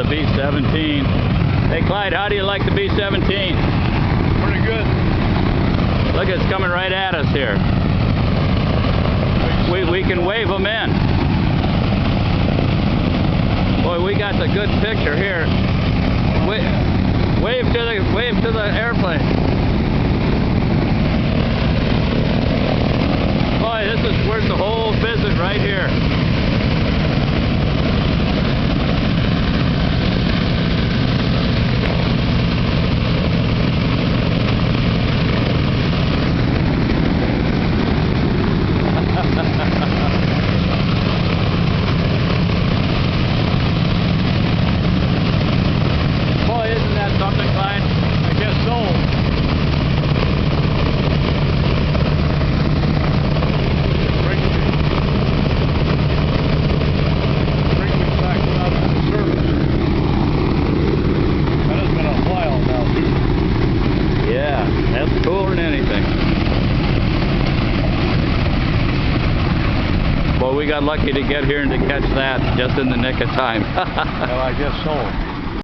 the B-17. Hey Clyde, how do you like the B-17? Pretty good. Look, it's coming right at us here. We can wave them in. Boy, we got the good picture here. Wave to the airplane. Boy, this is worth the whole visit right here. Boy, isn't that something, Clyde? I guess so. Bring me back out to the service. That has been a while now, too. Yeah, that's cooler than anything. Boy, we got lucky to get here and to catch that just in the nick of time. Well, I guess so.